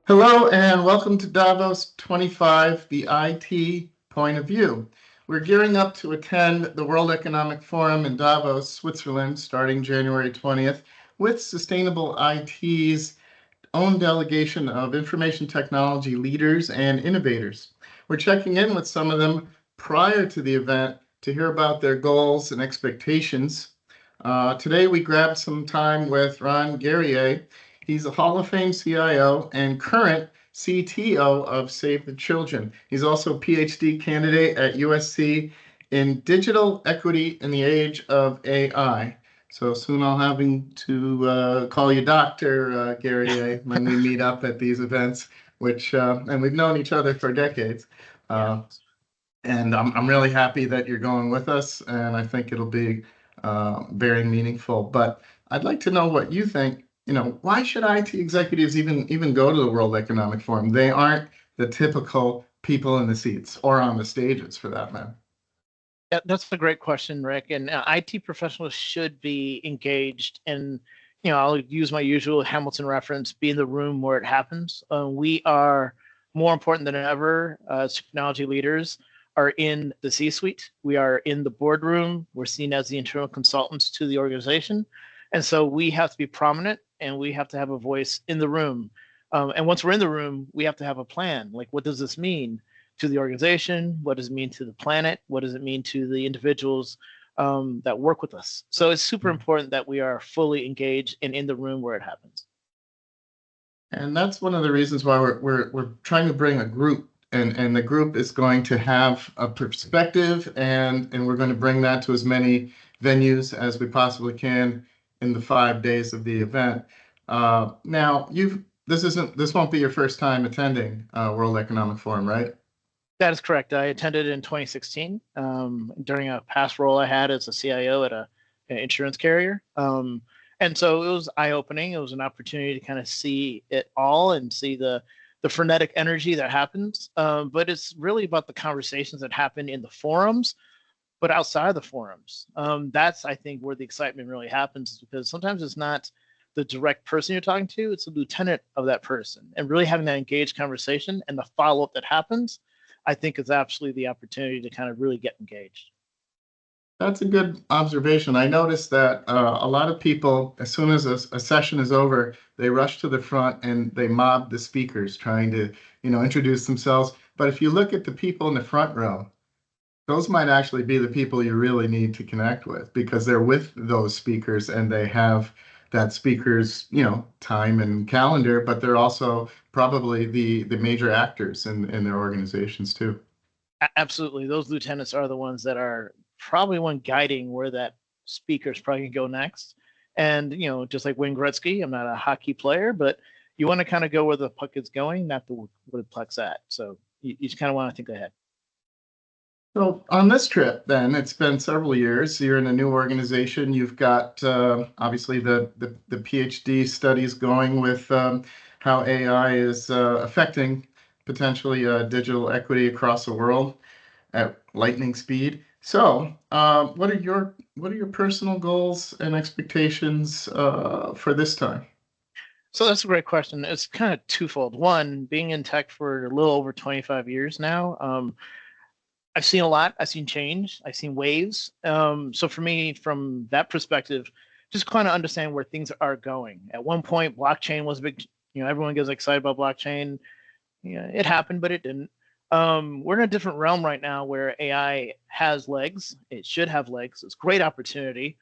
Hello and welcome to Davos 25, the IT point of view. We're gearing up to attend the World Economic Forum in Davos, Switzerland, starting January 20th, with SustainableIT's own delegation of information technology leaders and innovators. We're checking in with some of them prior to the event to hear about their goals and expectations. Today, we grabbed some time with Ron Guerrier. He's a Hall of Fame CIO and current CTO of Save the Children. He's also a PhD candidate at USC in digital equity in the age of AI. So soon I'll having to call you Dr. Guerrier when we meet up at these events, and we've known each other for decades. And I'm really happy that you're going with us, and I think it'll be very meaningful. But I'd like to know what you think. Why should IT executives even go to the World Economic Forum? They aren't the typical people in the seats or on the stages, for that matter. Yeah, that's a great question, Rick. And IT professionals should be engaged in, I'll use my usual Hamilton reference, be in the room where it happens. We are more important than ever as technology leaders are in the C-suite. We are in the boardroom. We're seen as the internal consultants to the organization. And so we have to be prominent and we have to have a voice in the room. And once we're in the room, we have to have a plan. Like, what does this mean to the organization? What does it mean to the planet? What does it mean to the individuals that work with us? So it's super important that we are fully engaged and in the room where it happens. And that's one of the reasons why we're trying to bring a group, and the group is going to have a perspective, and we're going to bring that to as many venues as we possibly can in the 5 days of the event. Now, this won't be your first time attending World Economic Forum, right? That is correct. I attended in 2016 during a past role I had as a CIO at an insurance carrier. And so it was eye-opening. It was an opportunity to kind of see it all and see the frenetic energy that happens. But it's really about the conversations that happen in the forums, but outside the forums. That's, I think, where the excitement really happens, because sometimes it's not the direct person you're talking to, it's the lieutenant of that person. And really having that engaged conversation and the follow-up that happens, I think, is absolutely the opportunity to kind of really get engaged. That's a good observation. I noticed that a lot of people, as soon as a session is over, they rush to the front and they mob the speakers, trying to, introduce themselves. But if you look at the people in the front row, those might actually be the people you really need to connect with, because they're with those speakers and they have that speaker's, time and calendar, but they're also probably the major actors in their organizations too. Absolutely. Those lieutenants are the ones that are probably one guiding where that speaker is probably going to go next. And, just like Wayne Gretzky, I'm not a hockey player, but you want to kind of go where the puck is going, not where the puck's at. So you just kind of want to think ahead. So on this trip, then, it's been several years. You're in a new organization. You've got obviously the PhD studies going with how AI is affecting potentially digital equity across the world at lightning speed. So, what are your personal goals and expectations for this time? So that's a great question. It's kind of twofold. One, being in tech for a little over 25 years now, I've seen a lot. I've seen change. I've seen waves. So for me, from that perspective, just kind of understand where things are going. At one point, blockchain was a big, everyone gets excited about blockchain. It happened, but it didn't. We're in a different realm right now where AI has legs. It should have legs. It's a great opportunity.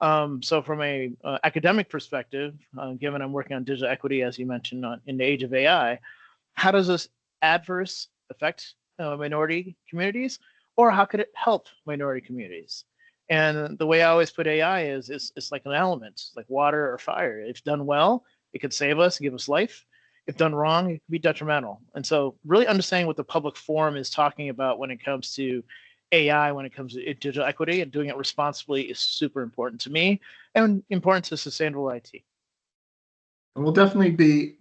So from a academic perspective, given I'm working on digital equity, as you mentioned, in the age of AI, how does this adverse affect minority communities, or how could it help minority communities? And the way I always put AI is it's like an element, like water or fire. If done well, it could save us, give us life. If done wrong, it could be detrimental. And so really understanding what the public forum is talking about when it comes to AI, when it comes to digital equity, and doing it responsibly is super important to me and important to SustainableIT. We'll definitely be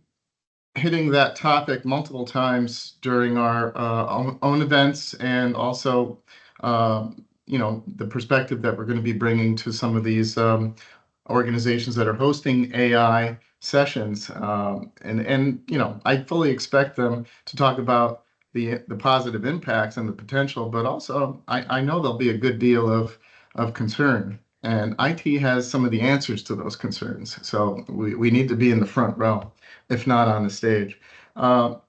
hitting that topic multiple times during our own events, and also, the perspective that we're going to be bringing to some of these organizations that are hosting AI sessions, and I fully expect them to talk about the positive impacts and the potential, but also I know there'll be a good deal of concern. And IT has some of the answers to those concerns. So we need to be in the front row, if not on the stage. Now,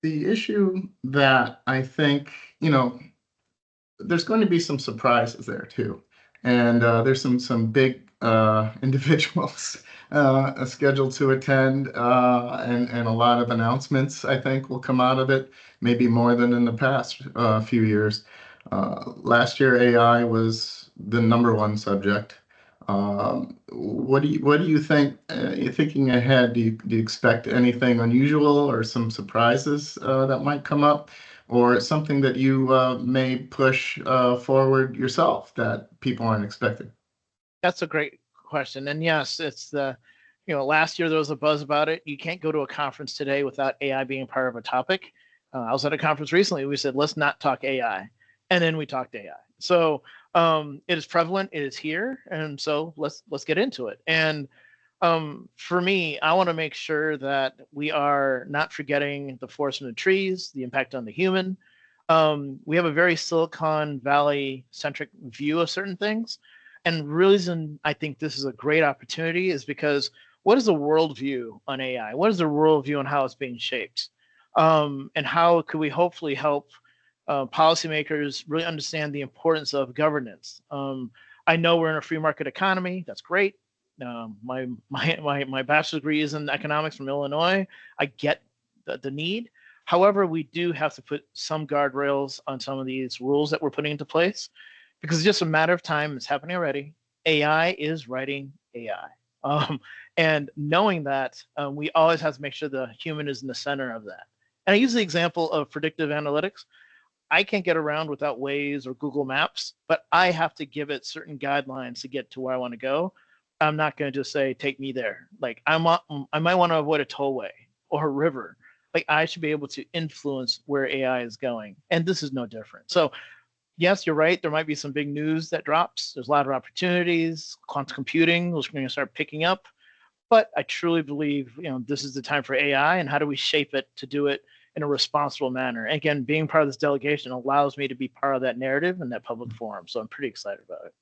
the issue that I think, there's going to be some surprises there too. And there's some big individuals scheduled to attend, and a lot of announcements, I think, will come out of it, maybe more than in the past few years. Last year, AI was the #1 subject. What do you think? You're thinking ahead. Do you expect anything unusual or some surprises that might come up, or something that you may push forward yourself that people aren't expecting? That's a great question. And yes, it's last year there was a buzz about it. You can't go to a conference today without AI being part of a topic. I was at a conference recently. We said, let's not talk AI. And then we talked AI. So it is prevalent. It is here. And so let's get into it. And for me, I want to make sure that we are not forgetting the forest and the trees, the impact on the human. We have a very Silicon Valley centric view of certain things. And the reason I think this is a great opportunity is because what is the worldview on AI? What is the worldview on how it's being shaped? And how could we hopefully help policymakers really understand the importance of governance? I know we're in a free market economy. That's great. My bachelor's degree is in economics from Illinois. I get the need. However, we do have to put some guardrails on some of these rules that we're putting into place, because it's just a matter of time. It's happening already. AI is writing AI. And knowing that, we always have to make sure the human is in the center of that. And I use the example of predictive analytics. I can't get around without Waze or Google Maps, but I have to give it certain guidelines to get to where I want to go. I'm not going to just say, take me there. Like I might want to avoid a tollway or a river. Like I should be able to influence where AI is going. And this is no different. So yes, you're right. There might be some big news that drops. There's a lot of opportunities. Quantum computing is going to start picking up. But I truly believe, this is the time for AI, and how do we shape it to do it in a responsible manner? And again, being part of this delegation allows me to be part of that narrative and that public forum. So I'm pretty excited about it.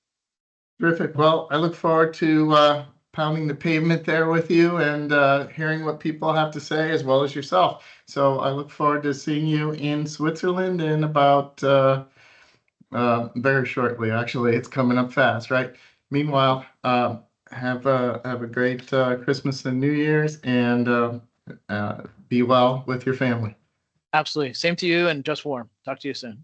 Terrific. Well, I look forward to pounding the pavement there with you and hearing what people have to say, as well as yourself. So I look forward to seeing you in Switzerland in about very shortly. Actually, it's coming up fast, right? Meanwhile, have a great Christmas and New Year's, and be well with your family. Absolutely. Same to you, and just warm. Talk to you soon.